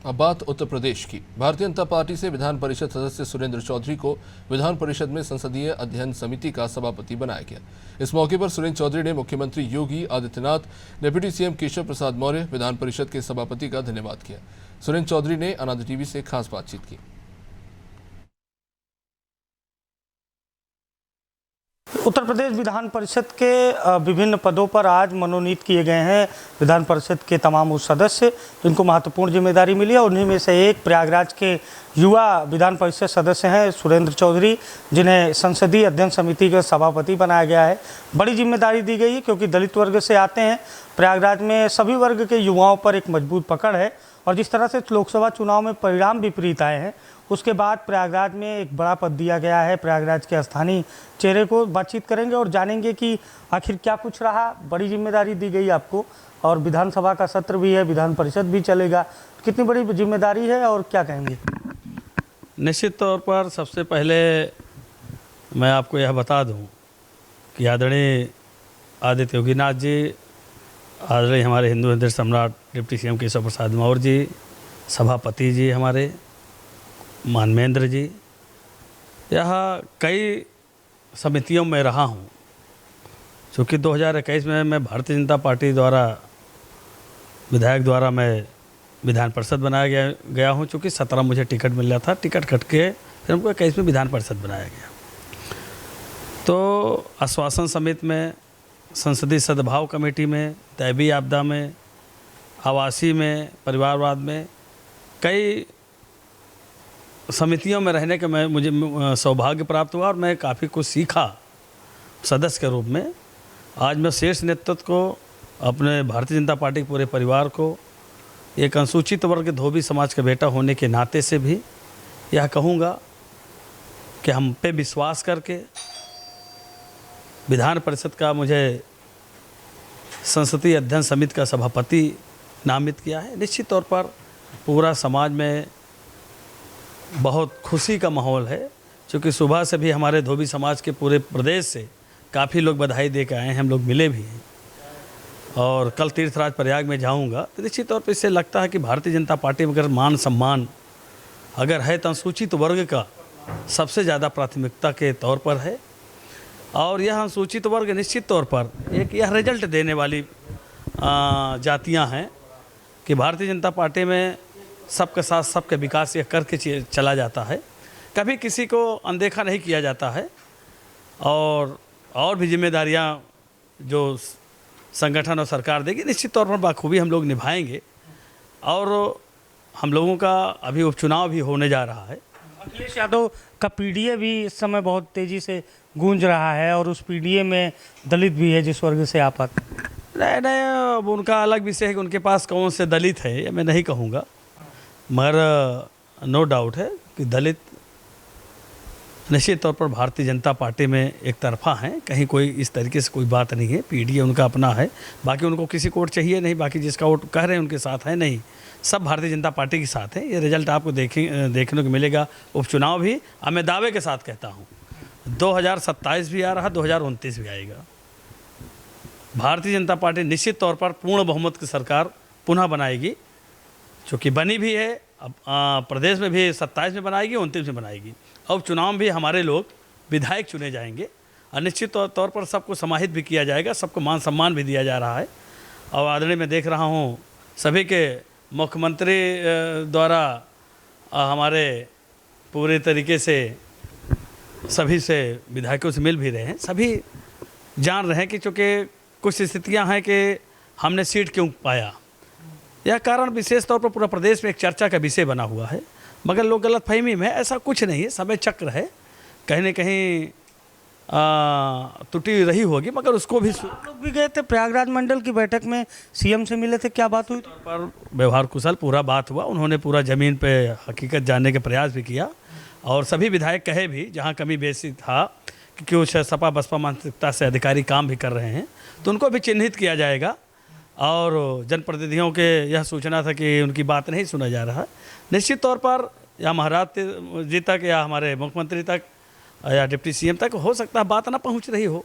अब बात उत्तर प्रदेश की। भारतीय जनता पार्टी से विधान परिषद सदस्य सुरेंद्र चौधरी को विधान परिषद में संसदीय अध्ययन समिति का सभापति बनाया गया। इस मौके पर सुरेंद्र चौधरी ने मुख्यमंत्री योगी आदित्यनाथ, डिप्टी सीएम केशव प्रसाद मौर्य, विधान परिषद के सभापति का धन्यवाद किया। सुरेंद्र चौधरी ने अनादि टीवी से खास बातचीत की। उत्तर प्रदेश विधान परिषद के विभिन्न पदों पर आज मनोनीत किए गए हैं विधान परिषद के तमाम उस सदस्य जिनको महत्वपूर्ण जिम्मेदारी मिली है। उन्हीं में से एक प्रयागराज के युवा विधान परिषद सदस्य हैं सुरेंद्र चौधरी, जिन्हें संसदीय अध्ययन समिति का सभापति बनाया गया है। बड़ी जिम्मेदारी दी गई है क्योंकि दलित वर्ग से आते हैं। प्रयागराज में सभी वर्ग के युवाओं पर एक मजबूत पकड़ है और जिस तरह से लोकसभा चुनाव में परिणाम विपरीत आए हैं, उसके बाद प्रयागराज में एक बड़ा पद दिया गया है प्रयागराज के स्थानीय चेहरे को। बातचीत करेंगे और जानेंगे कि आखिर क्या कुछ रहा। बड़ी जिम्मेदारी दी गई आपको और विधानसभा का सत्र भी है, विधान परिषद भी चलेगा, कितनी बड़ी जिम्मेदारी है और क्या कहेंगे? निश्चित तौर पर सबसे पहले मैं आपको यह बता दूं कि आदरणीय आदित्य योगीनाथ जी, आदरणीय हमारे हिंदू हृदय सम्राट डिप्टी सीएम केशव प्रसाद मौर्य जी, सभापति जी हमारे मानवेंद्र जी, यह कई समितियों में रहा हूँ। चूँकि 2021 में मैं भारतीय जनता पार्टी द्वारा विधायक द्वारा मैं विधान परिषद बनाया गया हूँ। चूँकि 17 मुझे टिकट मिल रहा था, टिकट कट के फिर हमको 21 में विधान परिषद बनाया गया। तो आश्वासन समिति में, संसदीय सद्भाव कमेटी में, दैवीय आपदा में, आवासीय में, परिवारवाद में, कई समितियों में रहने का मुझे सौभाग्य प्राप्त हुआ और मैं काफ़ी कुछ सीखा सदस्य के रूप में। आज मैं शीर्ष नेतृत्व को, अपने भारतीय जनता पार्टी के पूरे परिवार को, एक अनुसूचित वर्ग धोबी समाज का बेटा होने के नाते से भी यह कहूँगा कि हम पे विश्वास करके विधान परिषद का मुझे संसदीय अध्ययन समिति का सभापति नामित किया है। निश्चित तौर पर पूरा समाज में बहुत खुशी का माहौल है, क्योंकि सुबह से भी हमारे धोबी समाज के पूरे प्रदेश से काफ़ी लोग बधाई दे के आए हैं, हम लोग मिले भी हैं। और कल तीर्थराज प्रयाग में जाऊंगा तो निश्चित तौर पर इससे लगता है कि भारतीय जनता पार्टी में अगर मान सम्मान अगर है तो अनुसूचित वर्ग का सबसे ज़्यादा प्राथमिकता के तौर पर है। और यह अनुसूचित वर्ग निश्चित तौर पर एक यह रिजल्ट देने वाली जातियाँ हैं कि भारतीय जनता पार्टी में सबके साथ सबके विकास यह करके चला जाता है, कभी किसी को अनदेखा नहीं किया जाता है। और भी जिम्मेदारियां जो संगठन और सरकार देगी निश्चित तौर पर बाखूबी हम लोग निभाएंगे। और हम लोगों का अभी उपचुनाव भी होने जा रहा है। अखिलेश यादव का पीडीए भी इस समय बहुत तेज़ी से गूंज रहा है और उस पीडीए में दलित भी है जिस वर्ग से आप आते हैं। नहीं, अब उनका अलग विषय है कि उनके पास कौन से दलित है, ये मैं नहीं कहूँगा, मगर नो डाउट है कि दलित निश्चित तौर पर भारतीय जनता पार्टी में एक तरफा हैं। कहीं कोई इस तरीके से कोई बात नहीं है। पीडीए उनका अपना है, बाकी उनको किसी को वोट चाहिए नहीं, बाकी जिसका वोट कह रहे हैं उनके साथ है नहीं, सब भारतीय जनता पार्टी के साथ है। ये रिजल्ट आपको देखने को मिलेगा। उपचुनाव भी मैं दावे के साथ कहता हूँ 2027 भी आ रहा, 2029 भी आएगा। भारतीय जनता पार्टी निश्चित तौर पर पूर्ण बहुमत की सरकार पुनः बनाएगी, चूँकि बनी भी है। अब प्रदेश में भी 27 में बनाएगी, 29 में बनाएगी। अब चुनाव भी हमारे लोग विधायक चुने जाएंगे और निश्चित तौर पर सबको समाहित भी किया जाएगा, सबको मान सम्मान भी दिया जा रहा है। और आदरणीय मैं देख रहा हूँ सभी के मुख्यमंत्री द्वारा हमारे पूरे तरीके से सभी से विधायकों से मिल भी रहे हैं। सभी जान रहे हैं कि चूँकि कुछ स्थितियाँ हैं कि हमने सीट क्यों पाया, यह कारण विशेष तौर पर पूरा प्रदेश में एक चर्चा का विषय बना हुआ है। मगर लोग गलतफहमी में, ऐसा कुछ नहीं है, समय चक्र है, कहीं न कहीं त्रुटि रही होगी, मगर उसको भी आप लोग भी गए थे प्रयागराज मंडल की बैठक में, सीएम से मिले थे, क्या बात हुई? पर व्यवहार कुशल पूरा बात हुआ। उन्होंने पूरा ज़मीन पे हकीकत जानने के प्रयास भी किया और सभी विधायक कहे भी जहाँ कमी बेसी था कि कुछ सपा बसपा मानसिकता से अधिकारी काम भी कर रहे हैं तो उनको भी चिन्हित किया जाएगा। और जनप्रतिनिधियों के यह सूचना था कि उनकी बात नहीं सुना जा रहा। निश्चित तौर पर या महाराज जी तक या हमारे मुख्यमंत्री तक या डिप्टी सीएम तक हो सकता है बात ना पहुंच रही हो,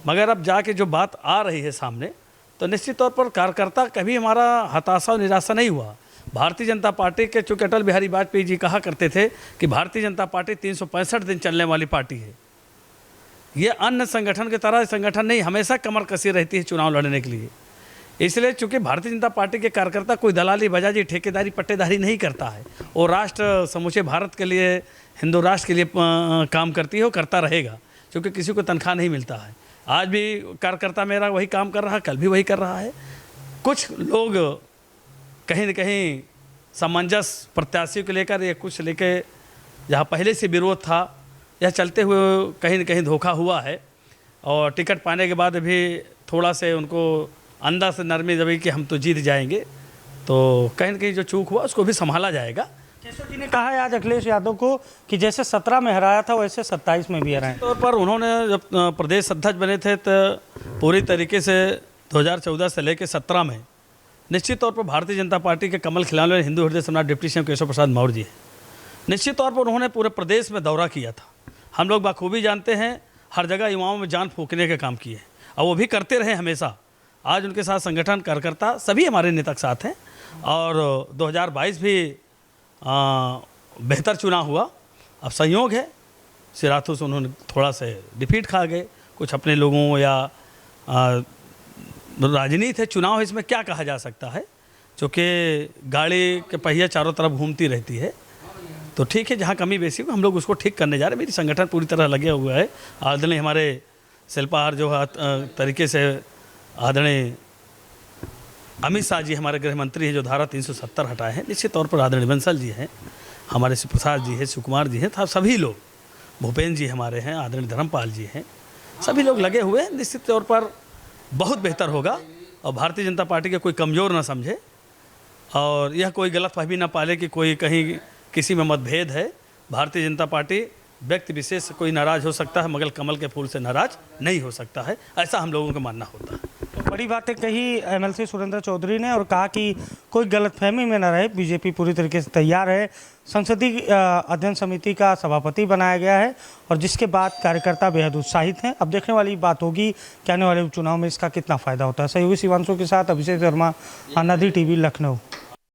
मगर अब जाके जो बात आ रही है सामने, तो निश्चित तौर पर कार्यकर्ता कभी हमारा हताशा और निराशा नहीं हुआ। भारतीय जनता पार्टी के, चूँकि अटल बिहारी वाजपेयी जी कहा करते थे कि भारतीय जनता पार्टी 365 दिन चलने वाली पार्टी है। ये अन्य संगठन की तरह संगठन नहीं, हमेशा कमर कसी रहती है चुनाव लड़ने के लिए। इसलिए चूँकि भारतीय जनता पार्टी के कार्यकर्ता कोई दलाली, बजाजी, ठेकेदारी, पट्टेदारी नहीं करता है। और राष्ट्र, समूचे भारत के लिए, हिंदू राष्ट्र के लिए काम करती है और करता रहेगा, क्योंकि किसी को तनख्वाह नहीं मिलता है। आज भी कार्यकर्ता मेरा वही काम कर रहा है, कल भी वही कर रहा है। कुछ लोग कहीं न कहीं सामंजस्य प्रत्याशी को लेकर या कुछ लेके, जहाँ पहले से विरोध था, यह चलते हुए कहीं न कहीं धोखा हुआ है। और टिकट पाने के बाद भी थोड़ा से उनको अंदर से नरमी दबी कि हम तो जीत जाएंगे, तो कहीं न कहीं जो चूक हुआ उसको भी संभाला जाएगा। केशव जी ने कहा है आज अखिलेश यादव को कि जैसे 17 में हराया था वैसे 27 में भी हराए। तौर पर उन्होंने जब प्रदेश अध्यक्ष बने थे तो पूरी तरीके से 2014 से लेकर 17 में निश्चित तौर पर भारतीय जनता पार्टी के कमल खिलाने वाले हिंदू हृदय सम्राट डिप्टी सीएम केशव प्रसाद मौर्य जी हैं। निश्चित तौर पर उन्होंने पूरे प्रदेश में दौरा किया था। हम लोग बखूबी जानते हैं, हर जगह युवाओं में जान फूंकने का काम किए और वो भी करते रहे हमेशा। आज उनके साथ संगठन, कार्यकर्ता सभी हमारे नेता के साथ हैं। और 2022 भी बेहतर चुनाव हुआ। अब संयोग है, सिराथू से उन्होंने थोड़ा से डिफीट खा गए, कुछ अपने लोगों या राजनीति है, चुनाव है, इसमें क्या कहा जा सकता है, क्योंकि गाड़ी के पहिया चारों तरफ घूमती रहती है। तो ठीक है, जहाँ कमी बेसी हो हम लोग उसको ठीक करने जा रहे हैं। मेरी संगठन पूरी तरह लगे हुआ है। आदरणीय हमारे शिल्पाहार जो तरीके से आदरणीय अमित शाह जी हमारे गृह मंत्री हैं, जो धारा 370 हटाए हैं। निश्चित तौर पर आदरणीय बंसल जी हैं, हमारे शिव प्रसाद जी हैं, शिव कुमार जी हैं, था सभी लोग, भूपेन्द्र जी हमारे हैं, आदरणीय धर्मपाल जी हैं, सभी लोग लगे हुए हैं। निश्चित तौर पर बहुत बेहतर होगा और भारतीय जनता पार्टी के कोई कमज़ोर ना समझे और यह कोई गलतफहमी ना पाले कि कोई कहीं किसी में मतभेद है। भारतीय जनता पार्टी व्यक्ति विशेष से कोई नाराज़ हो सकता है, मगर कमल के फूल से नाराज़ नहीं हो सकता है, ऐसा हम लोगों का मानना होता है। तो बड़ी बातें कही एमएलसी सुरेंद्र चौधरी ने और कहा कि कोई गलतफहमी में न रहे, बीजेपी पूरी तरीके से तैयार है। संसदीय अध्ययन समिति का सभापति बनाया गया है और जिसके बाद कार्यकर्ता बेहद उत्साहित हैं। अब देखने वाली बात होगी कि आने वाले उपचुनाव में इसका कितना फ़ायदा होता है। सहयोगी शिवांशु के साथ अभिषेक शर्मा, आनंदी टीवी, लखनऊ।